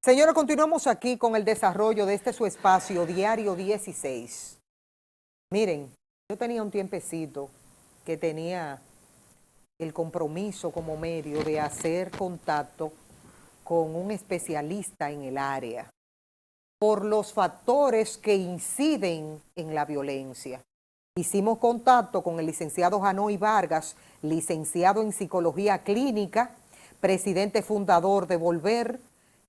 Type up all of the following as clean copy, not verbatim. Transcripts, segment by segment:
Señora, continuamos aquí con el desarrollo de su espacio Diario 16. Miren, yo tenía un tiempecito que tenía el compromiso como medio de hacer contacto con un especialista en el área por los factores que inciden en la violencia. Hicimos contacto con el licenciado Janoy Vargas, licenciado en Psicología Clínica, presidente fundador de Volver,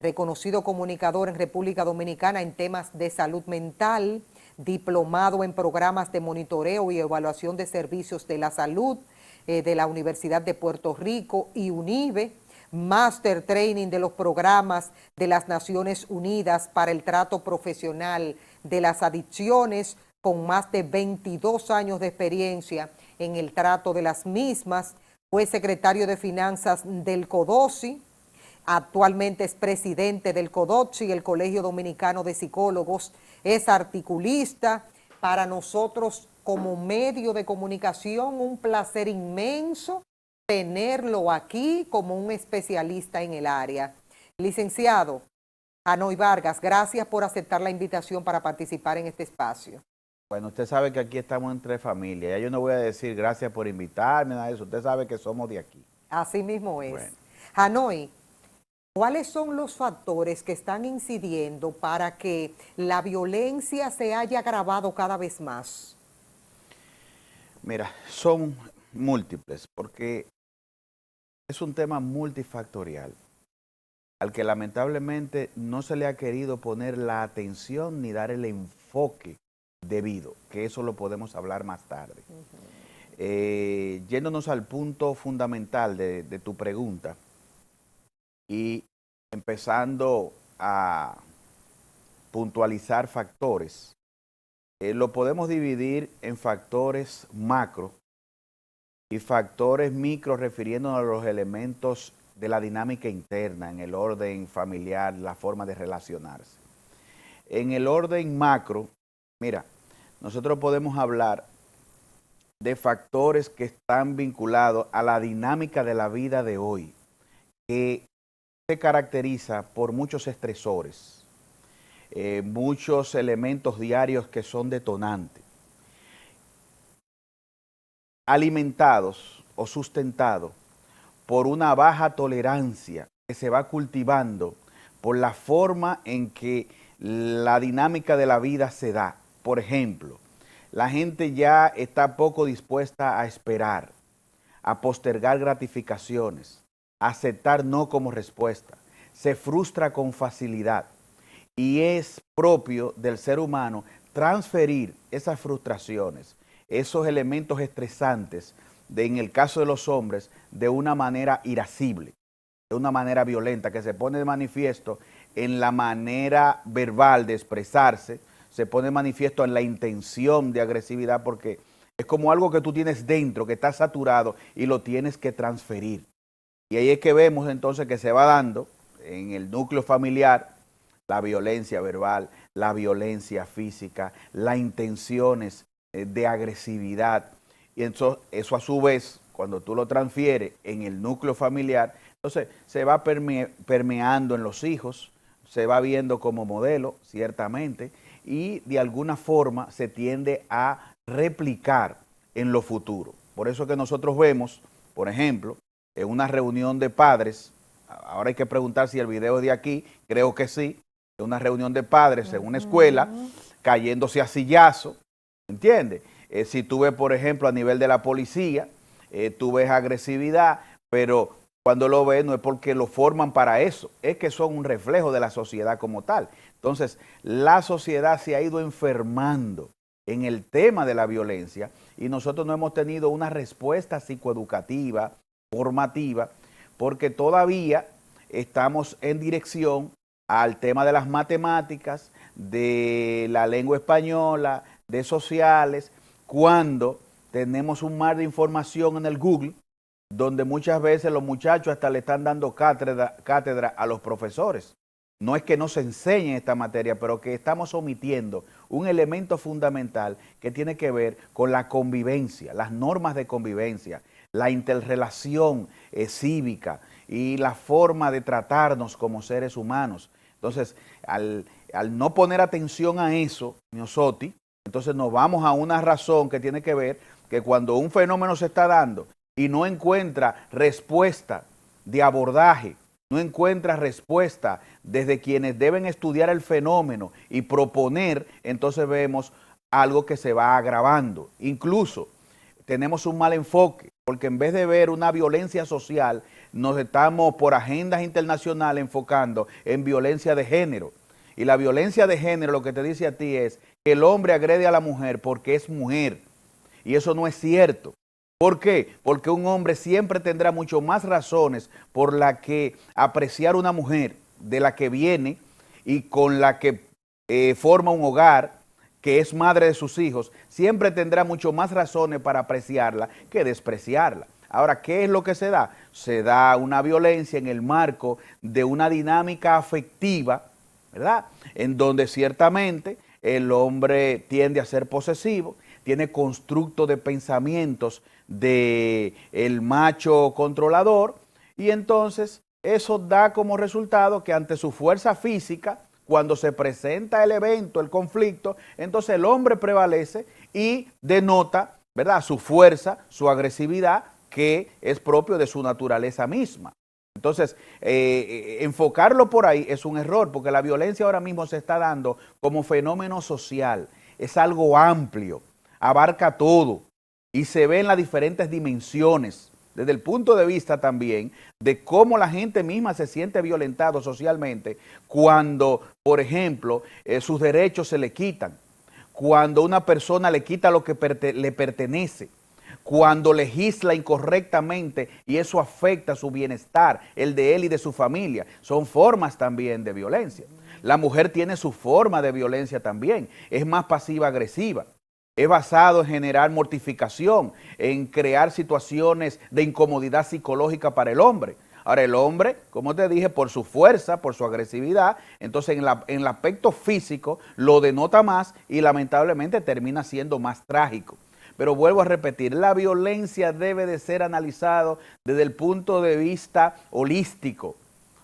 reconocido comunicador en República Dominicana en temas de salud mental, diplomado en programas de monitoreo y evaluación de servicios de la salud de la Universidad de Puerto Rico y UNIBE, Master Training de los programas de las Naciones Unidas para el trato profesional de las adicciones, con más de 22 años de experiencia en el trato de las mismas. Fue secretario de Finanzas del CODOSI, actualmente es presidente del CODOSI, el Colegio Dominicano de Psicólogos, es articulista. Para nosotros como medio de comunicación, un placer inmenso tenerlo aquí como un especialista en el área. Licenciado Janoy Vargas, gracias por aceptar la invitación para participar en este espacio. Bueno, usted sabe que aquí estamos entre familia. Ya yo no voy a decir gracias por invitarme, nada de eso. Usted sabe que somos de aquí. Así mismo es. Bueno. Janoy, ¿cuáles son los factores que están incidiendo para que la violencia se haya agravado cada vez más? Mira, son múltiples, porque es un tema multifactorial al que lamentablemente no se le ha querido poner la atención ni dar el enfoque debido, que eso lo podemos hablar más tarde. Yéndonos al punto fundamental de tu pregunta y empezando a puntualizar factores, lo podemos dividir en factores macro y factores micro, refiriéndonos a los elementos de la dinámica interna, en el orden familiar, la forma de relacionarse. En el orden macro, mira, nosotros podemos hablar de factores que están vinculados a la dinámica de la vida de hoy, que se caracteriza por muchos estresores, muchos elementos diarios que son detonantes, alimentados o sustentados por una baja tolerancia que se va cultivando por la forma en que la dinámica de la vida se da. Por ejemplo, la gente ya está poco dispuesta a esperar, a postergar gratificaciones, a aceptar no como respuesta, se frustra con facilidad y es propio del ser humano transferir esas frustraciones, esos elementos estresantes, en el caso de los hombres, de una manera irascible, de una manera violenta, que se pone de manifiesto en la manera verbal de expresarse, se pone de manifiesto en la intención de agresividad, porque es como algo que tú tienes dentro, que está saturado y lo tienes que transferir. Y ahí es que vemos entonces que se va dando en el núcleo familiar la violencia verbal, la violencia física, las intenciones de agresividad. Y eso a su vez, cuando tú lo transfieres en el núcleo familiar, entonces se va permeando en los hijos, se va viendo como modelo, ciertamente, y de alguna forma se tiende a replicar en lo futuro. Por eso que nosotros vemos, por ejemplo, en una reunión de padres, ahora hay que preguntar si el video es de aquí, creo que sí, en una reunión de padres en una escuela, cayéndose a sillazo, ¿entiendes? Si tú ves, por ejemplo, a nivel de la policía, tú ves agresividad, pero cuando lo ves no es porque lo forman para eso, es que son un reflejo de la sociedad como tal. Entonces, la sociedad se ha ido enfermando en el tema de la violencia y nosotros no hemos tenido una respuesta psicoeducativa, formativa, porque todavía estamos en dirección al tema de las matemáticas, de la lengua española, de sociales, cuando tenemos un mar de información en el Google, donde muchas veces los muchachos hasta le están dando cátedra a los profesores. No es que no se enseñe esta materia, pero que estamos omitiendo un elemento fundamental que tiene que ver con la convivencia, las normas de convivencia, la interrelación cívica y la forma de tratarnos como seres humanos. Entonces, al no poner atención a eso, Miosotti, entonces nos vamos a una razón que tiene que ver que cuando un fenómeno se está dando y no encuentra respuesta de abordaje, no encuentra respuesta desde quienes deben estudiar el fenómeno y proponer, entonces vemos algo que se va agravando. Incluso tenemos un mal enfoque, porque en vez de ver una violencia social, nos estamos por agendas internacionales enfocando en violencia de género. Y la violencia de género lo que te dice a ti es que el hombre agrede a la mujer porque es mujer. Y eso no es cierto. ¿Por qué? Porque un hombre siempre tendrá mucho más razones por la que apreciar una mujer de la que viene y con la que forma un hogar, que es madre de sus hijos, siempre tendrá mucho más razones para apreciarla que despreciarla. Ahora, ¿qué es lo que se da? Se da una violencia en el marco de una dinámica afectiva, ¿verdad? En donde ciertamente el hombre tiende a ser posesivo, tiene constructo de pensamientos de el macho controlador, y entonces eso da como resultado que ante su fuerza física, cuando se presenta el evento, el conflicto, entonces el hombre prevalece y denota, ¿verdad?, su fuerza, su agresividad, que es propio de su naturaleza misma. Entonces, enfocarlo por ahí es un error, porque la violencia ahora mismo se está dando como fenómeno social, es algo amplio, abarca todo y se ve en las diferentes dimensiones, desde el punto de vista también de cómo la gente misma se siente violentado socialmente cuando, por ejemplo, sus derechos se le quitan, cuando una persona le quita lo que le pertenece, cuando legisla incorrectamente y eso afecta su bienestar, el de él y de su familia. Son formas también de violencia. La mujer tiene su forma de violencia también, es más pasiva-agresiva. Es basado en generar mortificación, en crear situaciones de incomodidad psicológica para el hombre. Ahora, el hombre, como te dije, por su fuerza, por su agresividad, entonces en el aspecto físico lo denota más y lamentablemente termina siendo más trágico. Pero vuelvo a repetir, la violencia debe de ser analizado desde el punto de vista holístico,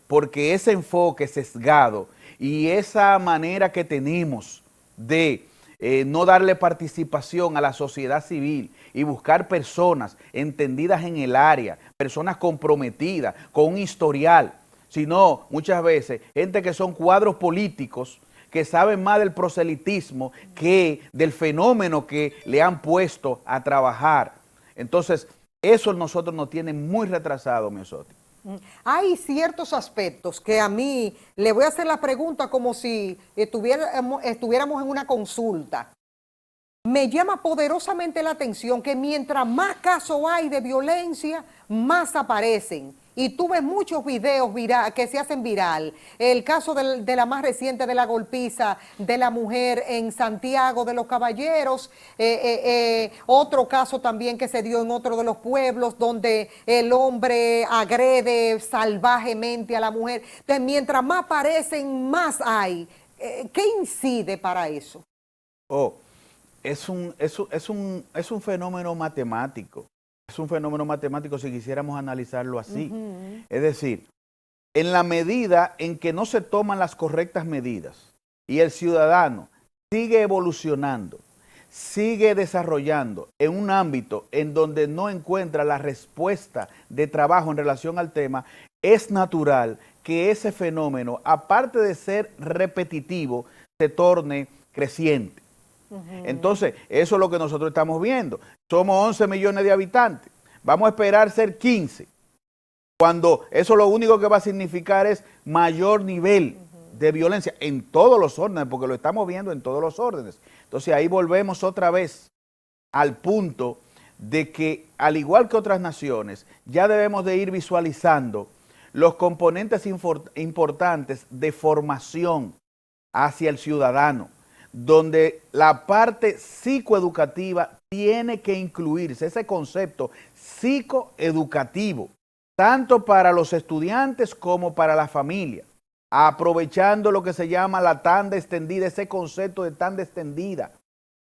porque ese enfoque sesgado y esa manera que tenemos de no darle participación a la sociedad civil y buscar personas entendidas en el área, personas comprometidas, con un historial, sino muchas veces gente que son cuadros políticos que saben más del proselitismo que del fenómeno que le han puesto a trabajar. Entonces, eso nosotros nos tiene muy retrasado, Miosotti. Hay ciertos aspectos que a mí le voy a hacer la pregunta como si estuviéramos en una consulta. Me llama poderosamente la atención que mientras más casos hay de violencia, más aparecen. Y tú ves muchos videos que se hacen viral. El caso de la más reciente de la golpiza de la mujer en Santiago de los Caballeros. Otro caso también que se dio en otro de los pueblos donde el hombre agrede salvajemente a la mujer. Entonces, mientras más aparecen, más hay. ¿Qué incide para eso? Es un fenómeno matemático. Es un fenómeno matemático si quisiéramos analizarlo así. Es decir, en la medida en que no se toman las correctas medidas y el ciudadano sigue evolucionando, sigue desarrollando en un ámbito en donde no encuentra la respuesta de trabajo en relación al tema, es natural que ese fenómeno, aparte de ser repetitivo, se torne creciente. Entonces, eso es lo que nosotros estamos viendo. Somos 11 millones de habitantes. Vamos a esperar ser 15. Cuando eso lo único que va a significar es mayor nivel de violencia en todos los órdenes, porque lo estamos viendo en todos los órdenes. Entonces, ahí volvemos otra vez al punto de que, al igual que otras naciones, ya debemos de ir visualizando los componentes importantes de formación hacia el ciudadano, donde la parte psicoeducativa tiene que incluirse, ese concepto psicoeducativo, tanto para los estudiantes como para la familia, aprovechando lo que se llama la tanda extendida, ese concepto de tanda extendida,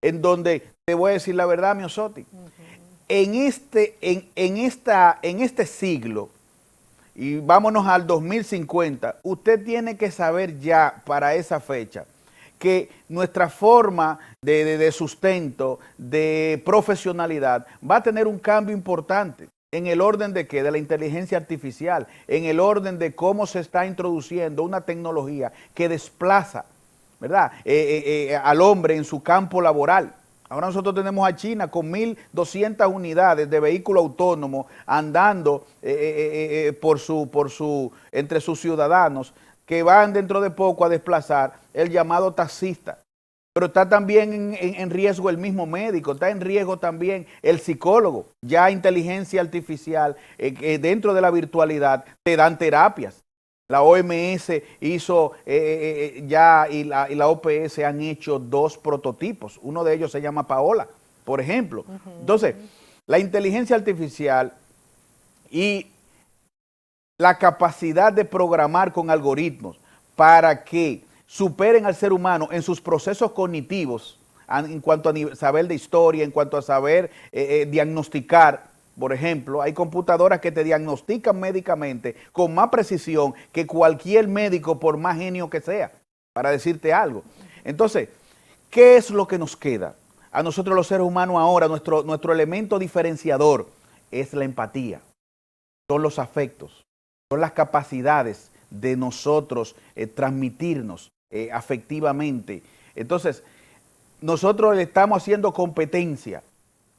en donde, te voy a decir la verdad, Miosotti, en este siglo, y vámonos al 2050, usted tiene que saber ya para esa fecha que nuestra forma de sustento, de profesionalidad, va a tener un cambio importante. ¿En el orden de qué? De la inteligencia artificial, en el orden de cómo se está introduciendo una tecnología que desplaza, ¿verdad?, al hombre en su campo laboral. Ahora nosotros tenemos a China con 1.200 unidades de vehículo autónomo andando entre sus ciudadanos, que van dentro de poco a desplazar el llamado taxista. Pero está también en riesgo el mismo médico, está en riesgo también el psicólogo. Ya inteligencia artificial, dentro de la virtualidad, te dan terapias. La OMS hizo y la OPS han hecho 2 prototipos. Uno de ellos se llama Paola, por ejemplo. Entonces, la inteligencia artificial y la capacidad de programar con algoritmos para que superen al ser humano en sus procesos cognitivos, en cuanto a saber de historia, en cuanto a saber diagnosticar. Por ejemplo, hay computadoras que te diagnostican médicamente con más precisión que cualquier médico, por más genio que sea, para decirte algo. Entonces, ¿qué es lo que nos queda? A nosotros los seres humanos ahora, nuestro elemento diferenciador es la empatía, son los afectos, son las capacidades de nosotros transmitirnos afectivamente. Entonces, nosotros le estamos haciendo competencia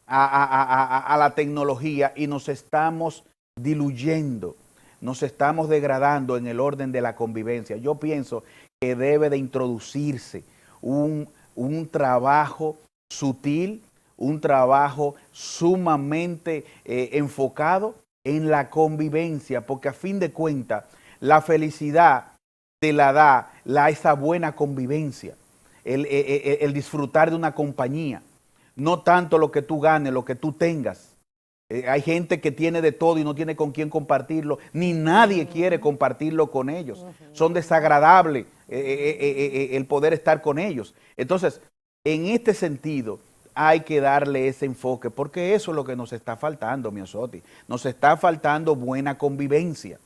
a la tecnología y nos estamos diluyendo, nos estamos degradando en el orden de la convivencia. Yo pienso que debe de introducirse un trabajo sutil, un trabajo sumamente enfocado en la convivencia, porque a fin de cuentas la felicidad te la da esa buena convivencia, el disfrutar de una compañía, no tanto lo que tú ganes, lo que tú tengas. Hay gente que tiene de todo y no tiene con quién compartirlo, ni nadie quiere compartirlo con ellos. Son desagradables el poder estar con ellos. Entonces, en este sentido, hay que darle ese enfoque, porque eso es lo que nos está faltando, Miosotti. Nos está faltando buena convivencia.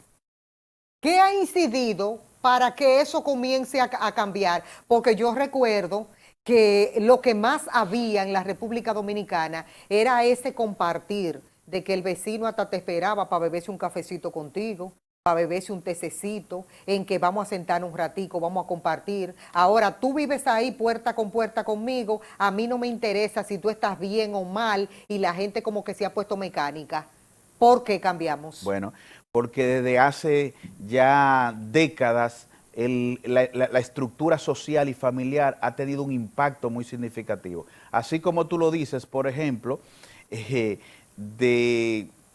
¿Qué ha incidido para que eso comience a cambiar? Porque yo recuerdo que lo que más había en la República Dominicana era ese compartir, de que el vecino hasta te esperaba para beberse un cafecito contigo, para beberse un tececito, en que vamos a sentar un ratico, vamos a compartir. Ahora tú vives ahí puerta con puerta conmigo, a mí no me interesa si tú estás bien o mal, y la gente como que se ha puesto mecánica. ¿Por qué cambiamos? Bueno, porque desde hace ya décadas la estructura social y familiar ha tenido un impacto muy significativo. Así como tú lo dices, por ejemplo,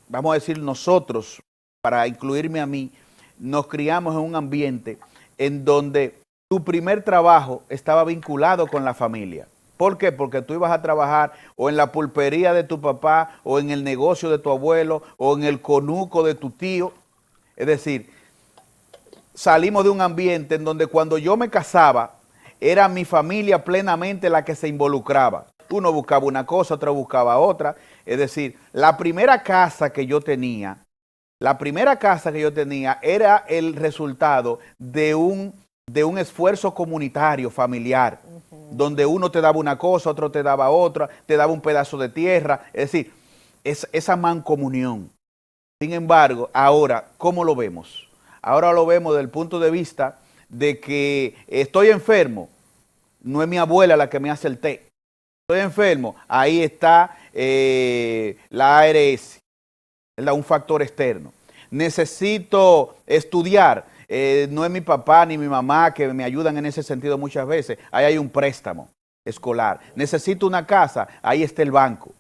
vamos a decir nosotros, para incluirme a mí, nos criamos en un ambiente en donde tu primer trabajo estaba vinculado con la familia. ¿Por qué? Porque tú ibas a trabajar o en la pulpería de tu papá, o en el negocio de tu abuelo, o en el conuco de tu tío. Es decir, salimos de un ambiente en donde cuando yo me casaba, era mi familia plenamente la que se involucraba. Uno buscaba una cosa, otro buscaba otra. Es decir, la primera casa que yo tenía era el resultado de un esfuerzo comunitario, familiar, donde uno te daba una cosa, otro te daba otra, te daba un pedazo de tierra. Es decir, esa mancomunión. Sin embargo, ahora, ¿cómo lo vemos? Ahora lo vemos desde el punto de vista de que estoy enfermo, no es mi abuela la que me hace el té. Estoy enfermo, ahí está la ARS, ¿verdad? Un factor externo. Necesito estudiar, no es mi papá ni mi mamá que me ayudan en ese sentido muchas veces, ahí hay un préstamo escolar. Necesito una casa, ahí está el banco.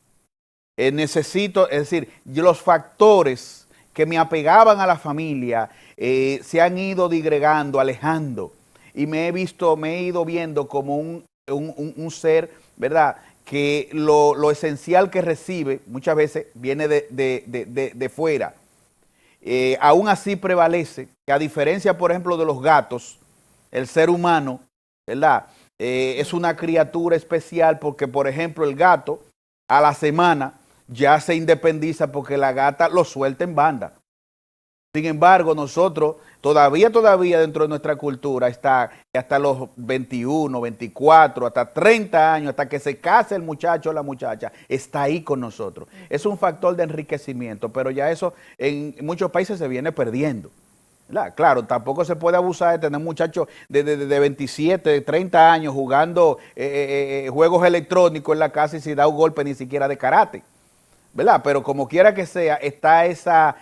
Necesito, es decir, los factores que me apegaban a la familia se han ido digregando, alejando, y me he ido viendo como un ser, ¿verdad?, que lo esencial que recibe muchas veces viene de fuera. Aún así prevalece que, a diferencia, por ejemplo, de los gatos, el ser humano, ¿verdad?, es una criatura especial, porque, por ejemplo, el gato a la semana ya se independiza porque la gata lo suelta en banda. Sin embargo, nosotros todavía dentro de nuestra cultura está que hasta los 21, 24, hasta 30 años, hasta que se case el muchacho o la muchacha, está ahí con nosotros. Es un factor de enriquecimiento, pero ya eso en muchos países se viene perdiendo. ¿Verdad? Claro, tampoco se puede abusar de tener muchachos de 27, de 30 años jugando juegos electrónicos en la casa y sin dar un golpe ni siquiera de karate, ¿verdad? Pero como quiera que sea, está esa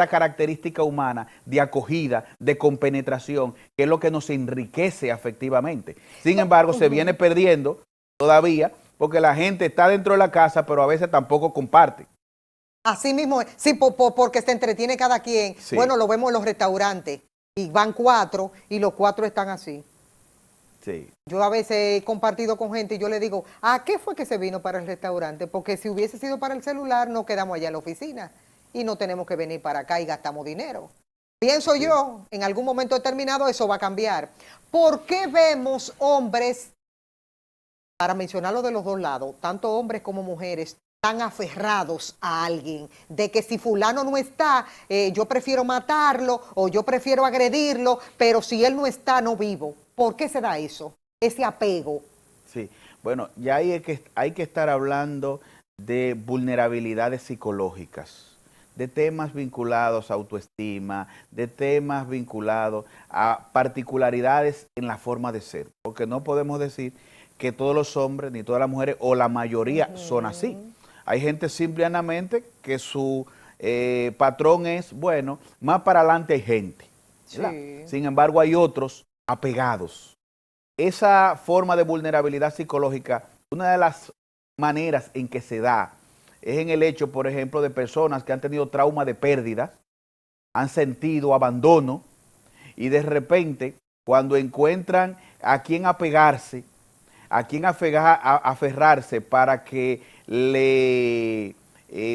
característica humana de acogida, de compenetración, que es lo que nos enriquece afectivamente. Sin embargo, se viene perdiendo todavía porque la gente está dentro de la casa, pero a veces tampoco comparte. Así mismo, sí, porque se entretiene cada quien. Sí. Bueno, lo vemos en los restaurantes y van 4 y los 4 están así. Sí. Yo a veces he compartido con gente y yo le digo, ¿a qué fue que se vino para el restaurante? Porque si hubiese sido para el celular, no quedamos allá en la oficina y no tenemos que venir para acá y gastamos dinero. Pienso yo, en algún momento determinado eso va a cambiar. ¿Por qué vemos hombres, para mencionarlo de los dos lados, tanto hombres como mujeres, tan aferrados a alguien, de que si fulano no está, yo prefiero matarlo o yo prefiero agredirlo, pero si él no está, no vivo? ¿Por qué se da eso? Ese apego. Sí, bueno, ya hay que estar hablando de vulnerabilidades psicológicas, de temas vinculados a autoestima, de temas vinculados a particularidades en la forma de ser, porque no podemos decir que todos los hombres, ni todas las mujeres, o la mayoría son así. Hay gente simplemente que su patrón es, bueno, más para adelante hay gente. Sí. Sin embargo, hay otros apegados. Esa forma de vulnerabilidad psicológica, una de las maneras en que se da es en el hecho, por ejemplo, de personas que han tenido trauma de pérdida, han sentido abandono y de repente, cuando encuentran a quien apegarse, a quien aferrarse para que le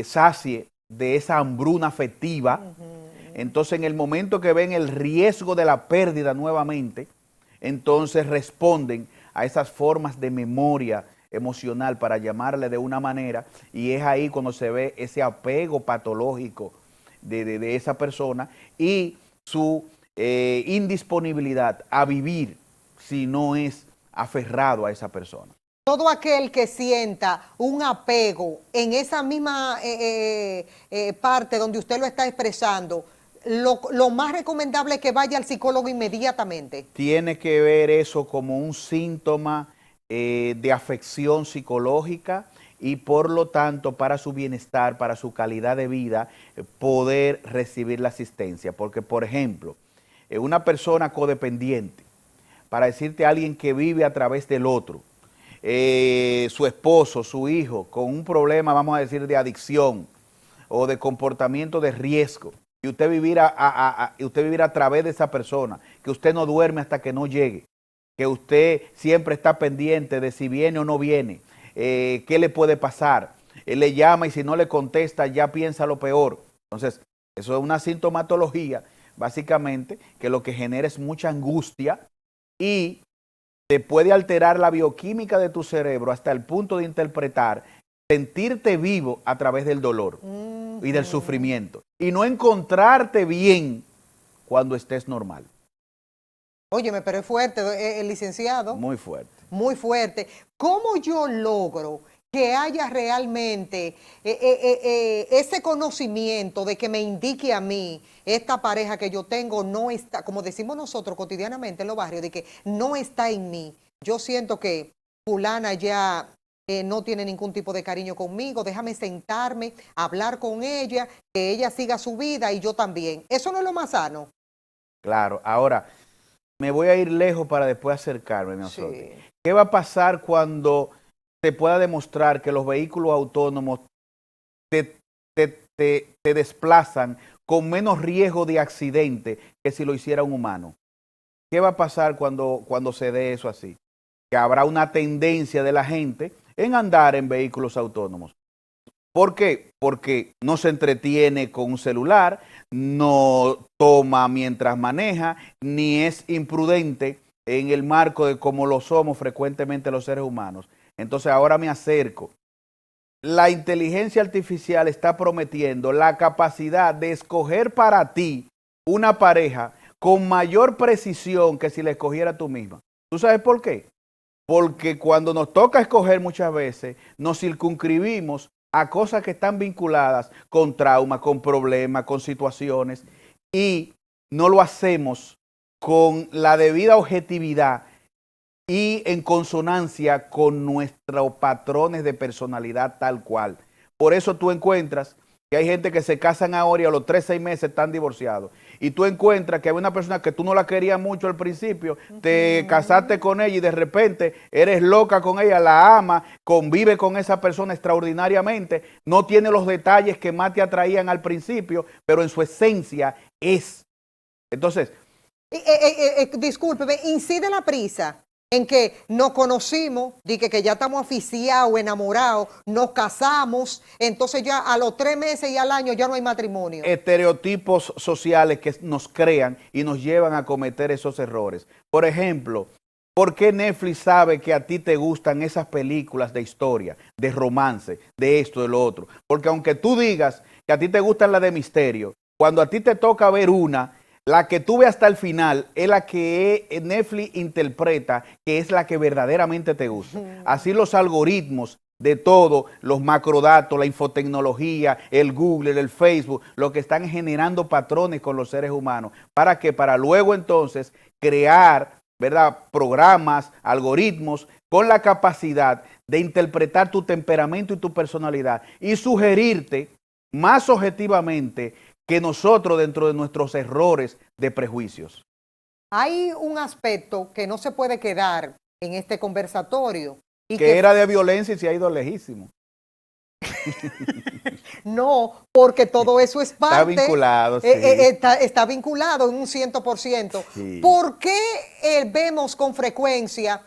sacie de esa hambruna afectiva, entonces en el momento que ven el riesgo de la pérdida nuevamente, entonces responden a esas formas de memoria emocional, para llamarle de una manera, y es ahí cuando se ve ese apego patológico de esa persona y su indisponibilidad a vivir si no es aferrado a esa persona. Todo aquel que sienta un apego en esa misma parte donde usted lo está expresando, lo más recomendable es que vaya al psicólogo inmediatamente. Tiene que ver eso como un síntoma de afección psicológica y por lo tanto para su bienestar, para su calidad de vida, poder recibir la asistencia. Porque, por ejemplo, una persona codependiente, para decirte a alguien que vive a través del otro, su esposo, su hijo, con un problema, vamos a decir, de adicción o de comportamiento de riesgo, y usted vivir a través de esa persona, que usted no duerme hasta que no llegue, que usted siempre está pendiente de si viene o no viene, qué le puede pasar, él le llama y si no le contesta ya piensa lo peor. Entonces, eso es una sintomatología, básicamente, que lo que genera es mucha angustia y te puede alterar la bioquímica de tu cerebro hasta el punto de interpretar, sentirte vivo a través del dolor y del sufrimiento y no encontrarte bien cuando estés normal. Óyeme, pero es fuerte, el licenciado. Muy fuerte. Muy fuerte. ¿Cómo yo logro que haya realmente ese conocimiento de que me indique a mí, esta pareja que yo tengo no está, como decimos nosotros cotidianamente en los barrios, de que no está en mí? Yo siento que fulana ya no tiene ningún tipo de cariño conmigo, déjame sentarme, hablar con ella, que ella siga su vida y yo también. ¿Eso no es lo más sano? Claro, ahora me voy a ir lejos para después acercarme, nosotros. Sí. ¿Qué va a pasar cuando se pueda demostrar que los vehículos autónomos te desplazan con menos riesgo de accidente que si lo hiciera un humano? ¿Qué va a pasar cuando se dé eso así? Que habrá una tendencia de la gente en andar en vehículos autónomos. ¿Por qué? Porque no se entretiene con un celular, no toma mientras maneja, ni es imprudente en el marco de como lo somos frecuentemente los seres humanos. Entonces ahora me acerco la inteligencia artificial está prometiendo la capacidad de escoger para ti una pareja con mayor precisión que si la escogiera tú misma. ¿Tú sabes por qué? Porque cuando nos toca escoger muchas veces, nos circunscribimos a cosas que están vinculadas con traumas, con problemas, con situaciones, y no lo hacemos con la debida objetividad y en consonancia con nuestros patrones de personalidad tal cual. Por eso tú encuentras que hay gente que se casan ahora y a los 3, 6 meses están divorciados. Y tú encuentras que hay una persona que tú no la querías mucho al principio, te casaste con ella y de repente eres loca con ella, la amas, convive con esa persona extraordinariamente, no tiene los detalles que más te atraían al principio, pero en su esencia es. Entonces, discúlpeme, incide la prisa en que nos conocimos, dije que ya estamos aficiados, enamorados, nos casamos, entonces ya a los 3 meses y al año ya no hay matrimonio. Estereotipos sociales que nos crean y nos llevan a cometer esos errores. Por ejemplo, ¿por qué Netflix sabe que a ti te gustan esas películas de historia, de romance, de esto, de lo otro? Porque aunque tú digas que a ti te gustan las de misterio, cuando a ti te toca ver una, la que tú ves hasta el final es la que Netflix interpreta que es la que verdaderamente te gusta. Así los algoritmos de todo, los macrodatos, la infotecnología, el Google, el Facebook, lo que están generando patrones con los seres humanos. ¿Para qué? Para luego entonces crear, ¿verdad?, programas, algoritmos con la capacidad de interpretar tu temperamento y tu personalidad y sugerirte más objetivamente que nosotros dentro de nuestros errores de prejuicios. Hay un aspecto que no se puede quedar en este conversatorio. Y que era de violencia y se ha ido lejísimo. No, porque todo eso es parte. Está vinculado, sí. Está vinculado en un 100%. Sí. ¿Por qué vemos con frecuencia,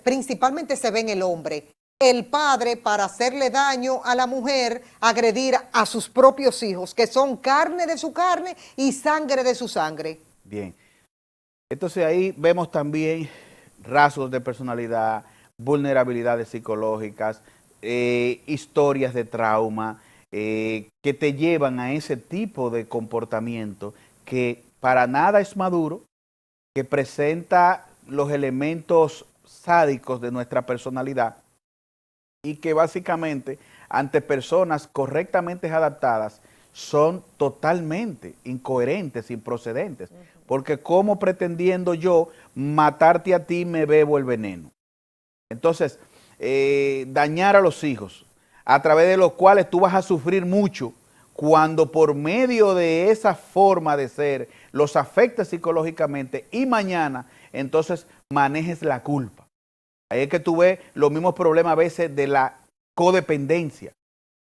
principalmente se ve en el hombre, el padre para hacerle daño a la mujer, agredir a sus propios hijos, que son carne de su carne y sangre de su sangre? Bien. Entonces ahí vemos también rasgos de personalidad, vulnerabilidades psicológicas, historias de trauma, que te llevan a ese tipo de comportamiento que para nada es maduro, que presenta los elementos sádicos de nuestra personalidad y que básicamente ante personas correctamente adaptadas son totalmente incoherentes, improcedentes, porque ¿cómo pretendiendo yo matarte a ti me bebo el veneno? Entonces, dañar a los hijos, a través de los cuales tú vas a sufrir mucho, cuando por medio de esa forma de ser los afectes psicológicamente y mañana, entonces manejes la culpa. Ahí es que tú ves los mismos problemas a veces de la codependencia,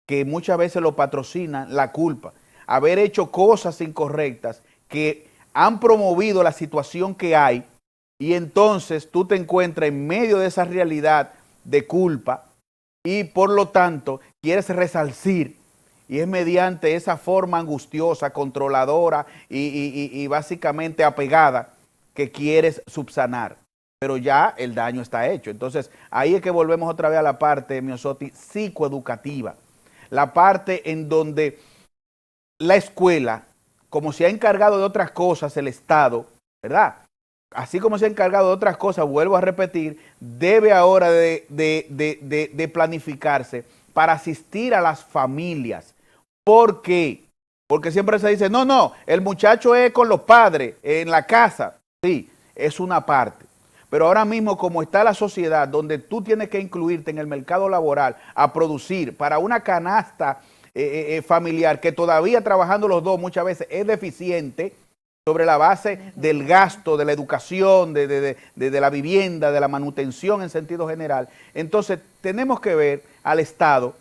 que muchas veces lo patrocinan la culpa. Haber hecho cosas incorrectas que han promovido la situación que hay y entonces tú te encuentras en medio de esa realidad de culpa y por lo tanto quieres resarcir y es mediante esa forma angustiosa, controladora y básicamente apegada que quieres subsanar. Pero ya el daño está hecho. Entonces, ahí es que volvemos otra vez a la parte, Miosotti, psicoeducativa. La parte en donde la escuela, como se ha encargado de otras cosas, el Estado, ¿verdad? Así como se ha encargado de otras cosas, vuelvo a repetir, debe ahora de planificarse para asistir a las familias. ¿Por qué? Porque siempre se dice, no, el muchacho es con los padres, en la casa. Sí, es una parte. Pero ahora mismo, como está la sociedad, donde tú tienes que incluirte en el mercado laboral a producir para una canasta familiar, que todavía trabajando los dos muchas veces es deficiente, sobre la base del gasto, de la educación, de la vivienda, de la manutención en sentido general. Entonces, tenemos que ver al Estado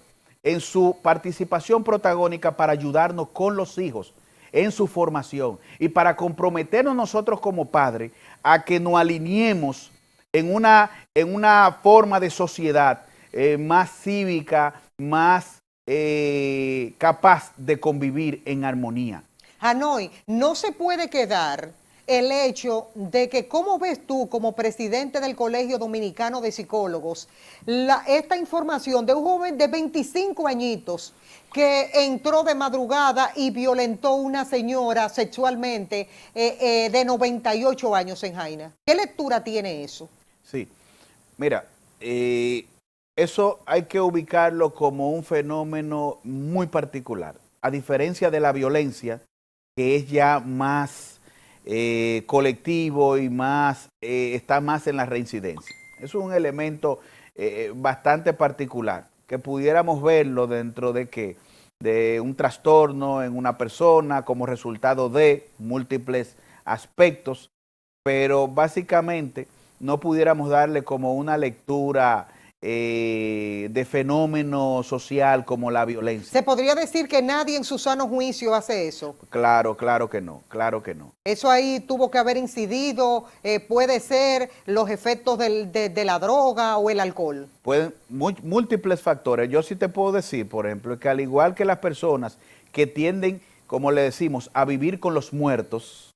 en su participación protagónica para ayudarnos con los hijos, en su formación y para comprometernos nosotros como padres a que nos alineemos en una forma de sociedad más cívica, más capaz de convivir en armonía. Hanoi no se puede quedar el hecho de que, ¿cómo ves tú como presidente del Colegio Dominicano de Psicólogos esta información de un joven de 25 añitos que entró de madrugada y violentó a una señora sexualmente de 98 años en Jaina? ¿Qué lectura tiene eso? Sí, mira, eso hay que ubicarlo como un fenómeno muy particular, a diferencia de la violencia, que es ya más colectivo y más está más en la reincidencia. Es un elemento bastante particular, que pudiéramos verlo dentro de que de un trastorno en una persona como resultado de múltiples aspectos, pero básicamente no pudiéramos darle como una lectura de fenómeno social como la violencia. ¿Se podría decir que nadie en su sano juicio hace eso? Claro, claro que no, claro que no. Eso ahí tuvo que haber incidido, puede ser los efectos de la droga o el alcohol. Pueden múltiples factores. Yo sí te puedo decir, por ejemplo, que al igual que las personas que tienden, como le decimos, a vivir con los muertos,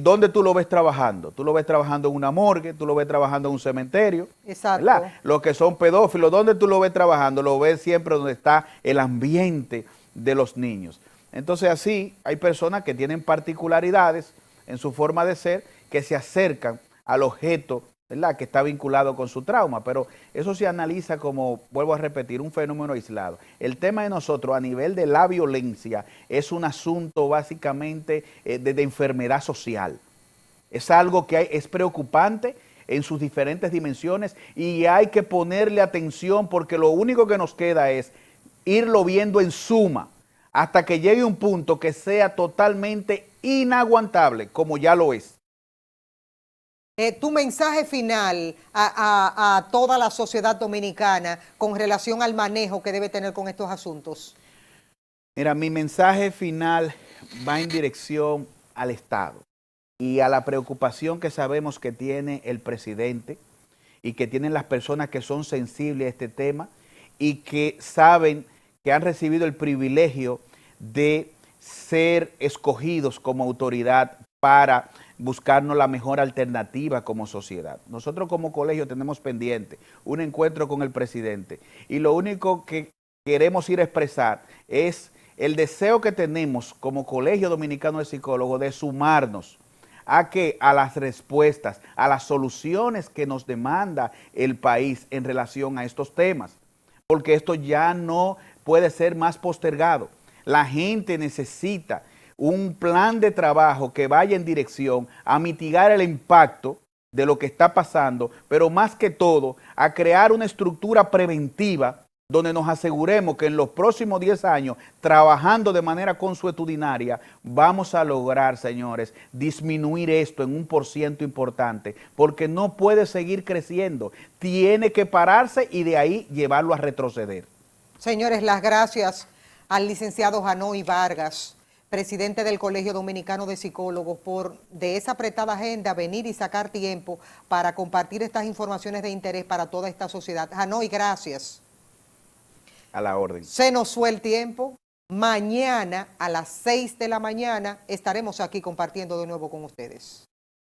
¿dónde tú lo ves trabajando? Tú lo ves trabajando en una morgue, tú lo ves trabajando en un cementerio. Exacto. ¿Verdad? Los que son pedófilos, ¿dónde tú lo ves trabajando? Lo ves siempre donde está el ambiente de los niños. Entonces así hay personas que tienen particularidades en su forma de ser que se acercan al objeto, ¿verdad?, que está vinculado con su trauma, pero eso se analiza como, vuelvo a repetir, un fenómeno aislado. El tema de nosotros a nivel de la violencia es un asunto básicamente de enfermedad social. Es algo que es preocupante en sus diferentes dimensiones y hay que ponerle atención porque lo único que nos queda es irlo viendo en suma hasta que llegue un punto que sea totalmente inaguantable, como ya lo es. Tu mensaje final a toda la sociedad dominicana con relación al manejo que debe tener con estos asuntos. Mira, mi mensaje final va en dirección al Estado y a la preocupación que sabemos que tiene el presidente y que tienen las personas que son sensibles a este tema y que saben que han recibido el privilegio de ser escogidos como autoridad para buscarnos la mejor alternativa como sociedad. Nosotros como colegio tenemos pendiente un encuentro con el presidente y lo único que queremos ir a expresar es el deseo que tenemos como Colegio Dominicano de Psicólogos de sumarnos a las respuestas, a las soluciones que nos demanda el país en relación a estos temas, porque esto ya no puede ser más postergado. La gente necesita un plan de trabajo que vaya en dirección a mitigar el impacto de lo que está pasando, pero más que todo a crear una estructura preventiva donde nos aseguremos que en los próximos 10 años, trabajando de manera consuetudinaria, vamos a lograr, señores, disminuir esto en un % importante, porque no puede seguir creciendo, tiene que pararse y de ahí llevarlo a retroceder. Señores, las gracias al licenciado Janoy Vargas, presidente del Colegio Dominicano de Psicólogos, por de esa apretada agenda venir y sacar tiempo para compartir estas informaciones de interés para toda esta sociedad. Janoy, gracias. A la orden. Se nos fue el tiempo. Mañana a las 6 de la mañana estaremos aquí compartiendo de nuevo con ustedes.